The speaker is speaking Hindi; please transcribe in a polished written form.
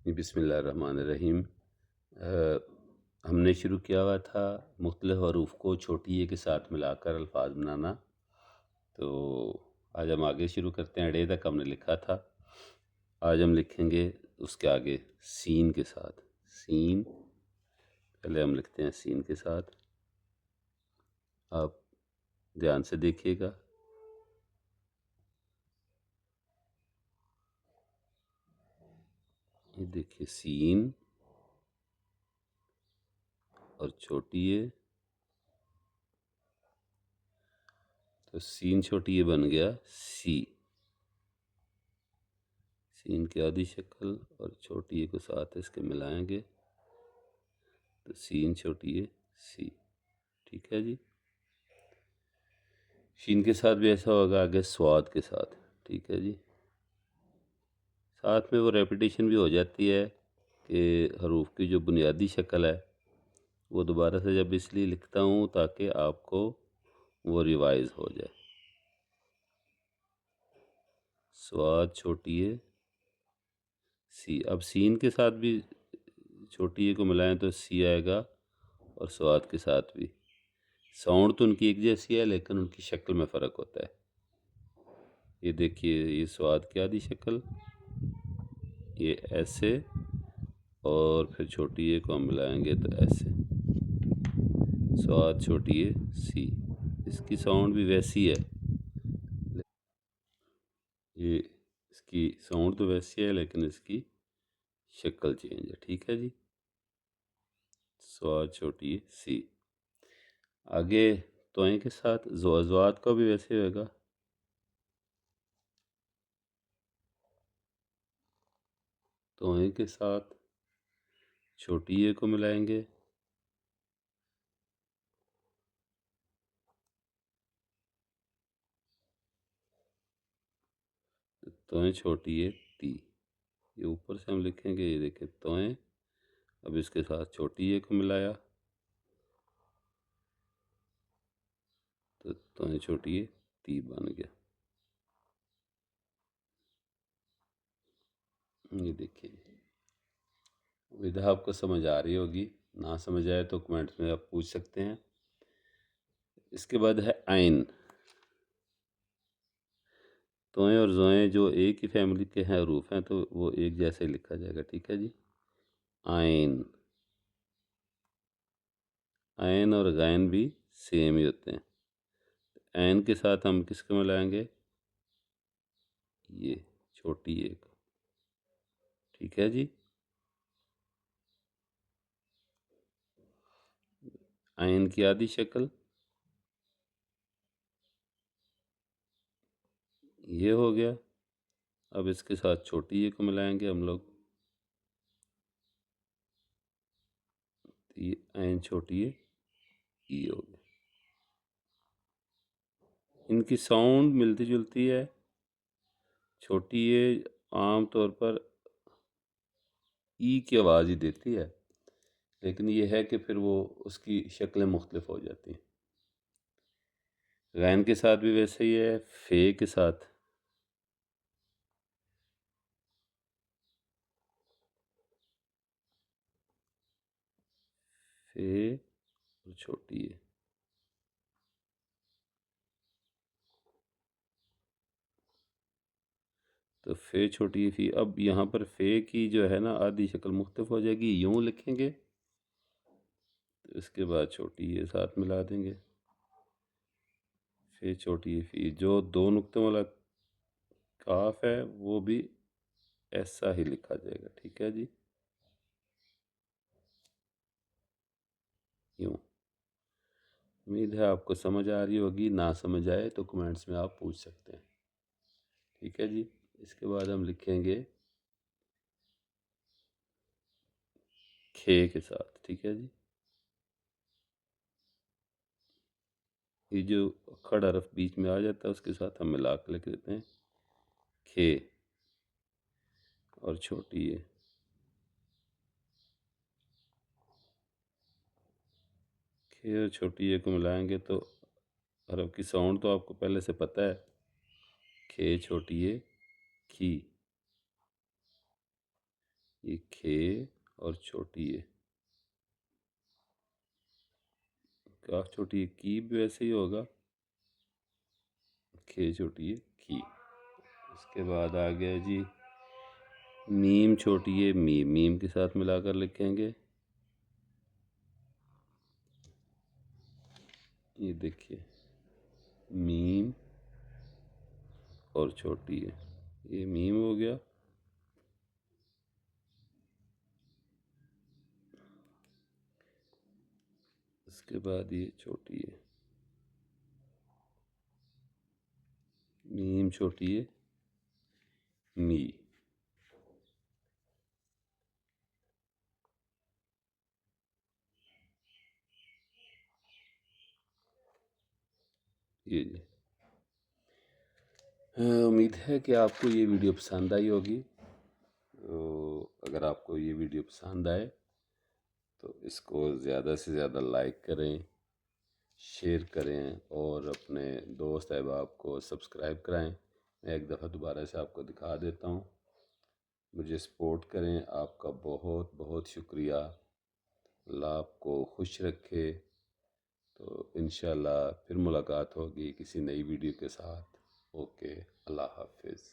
बिस्मिल्लाहिर्रहमानिर्रहीम। हमने शुरू किया हुआ था मुख्तलिफ़ हरूफ को छोटी ए के साथ मिलाकर अल्फाज बनाना। तो आज हम आगे शुरू करते हैं। अड़े तक हमने लिखा था, आज हम लिखेंगे उसके आगे सीन के साथ। सीन पहले हम लिखते हैं सीन के साथ। आप ध्यान से देखिएगा। ये देखिए सीन और छोटी ए, तो सीन छोटी ए बन गया सी। सीन की आधी शक्ल और छोटी ए को साथ इसके मिलाएंगे तो सीन छोटी ए सी। ठीक है जी। शीन के साथ भी ऐसा होगा, आगे स्वाद के साथ। ठीक है जी। साथ में वो रेपिटेशन भी हो जाती है कि हरूफ की जो बुनियादी शक्ल है वो दोबारा से जब इसलिए लिखता हूँ ताकि आपको वो रिवाइज हो जाए। स्वाद छोटी है सी। अब सीन के साथ भी छोटी ए को मिलाएं तो सी आएगा और स्वाद के साथ भी। साउंड तो उनकी एक जैसी है लेकिन उनकी शक्ल में फ़र्क होता है। ये देखिए, ये स्वाद की आधी शक्ल, ये ऐसे, और फिर छोटी ए को हम मिलाएंगे तो ऐसे। स्वाद छोटी ए सी। इसकी साउंड भी वैसी है। ये इसकी साउंड तो वैसी है लेकिन इसकी शक्ल चेंज है। ठीक है जी। स्वाद छोटी ए सी। आगे तोए के साथ ज़वाद का भी वैसे होगा। तोए के साथ छोटी ए को मिलाएंगे तो तोए छोटी ए ती। ये ऊपर से हम लिखेंगे, ये देखें तोए। अब इसके साथ छोटी ए को मिलाया तो तोए छोटी ए ती बन गया। ये देखिए, विधा आपको समझ आ रही होगी। ना समझ आए तो कमेंट्स में आप पूछ सकते हैं। इसके बाद है आइन। तोएं और जोएं जो एक ही फैमिली के हैं हरूफ हैं तो वो एक जैसे लिखा जाएगा। ठीक है जी। आइन। आइन और गायन भी सेम ही होते हैं। ऐन के साथ हम किसको मिलाएंगे? ये छोटी ए को। ठीक है जी। आइन की आधी शक्ल ये हो गया। अब इसके साथ छोटी ए को मिलाएंगे हम लोग, तो ये आइन छोटी ए ई हो गया। इनकी साउंड मिलती जुलती है। छोटी ए आम तौर पर ई की आवाज़ ही देती है, लेकिन ये है कि फिर वो उसकी शक्लें मुख्तलिफ हो जाती हैं। गैन के साथ भी वैसे ही है। फे के साथ फे और छोटी ए। तो फे छोटी ए फी। अब यहाँ पर फे की जो है ना आधी शक्ल मुख्तलिफ हो जाएगी। यूँ लिखेंगे तो इसके बाद छोटी ए साथ मिला देंगे। फे छोटी ए फी। जो दो नुक्तों वाला काफ है वो भी ऐसा ही लिखा जाएगा। ठीक है जी। यूँ। उम्मीद है आपको समझ आ रही होगी। ना समझ आए तो कमेंट्स में आप पूछ सकते हैं। ठीक है जी। इसके बाद हम लिखेंगे खे के साथ। ठीक है जी। ये जो खड़ा हरफ बीच में आ जाता है उसके साथ हम मिला कर लिख देते हैं खे और छोटी ए। खे और छोटी ए को मिलाएंगे तो हरफ की साउंड तो आपको पहले से पता है। खे छोटी ए खी। ये खे और छोटी ये काफ छोटी है, की भी वैसे ही होगा, खे छोटी है की। इसके बाद आ गया जी मीम छोटी है मीम, मीम के साथ मिलाकर लिखेंगे। ये देखिए मीम और छोटी है, ये मीम हो गया। इसके बाद ये छोटी है, मीम छोटी है मी। ये जी उम्मीद है कि आपको ये वीडियो पसंद आई होगी। तो अगर आपको ये वीडियो पसंद आए तो इसको ज़्यादा से ज़्यादा लाइक करें, शेयर करें और अपने दोस्त अहबाब को सब्सक्राइब कराएं। मैं एक दफ़ा दोबारा से आपको दिखा देता हूँ। मुझे सपोर्ट करें, आपका बहुत बहुत शुक्रिया। अल्लाह आपको खुश रखे। तो इंशाल्लाह फिर मुलाकात होगी किसी नई वीडियो के साथ। ओके, अल्लाह हाफिज़।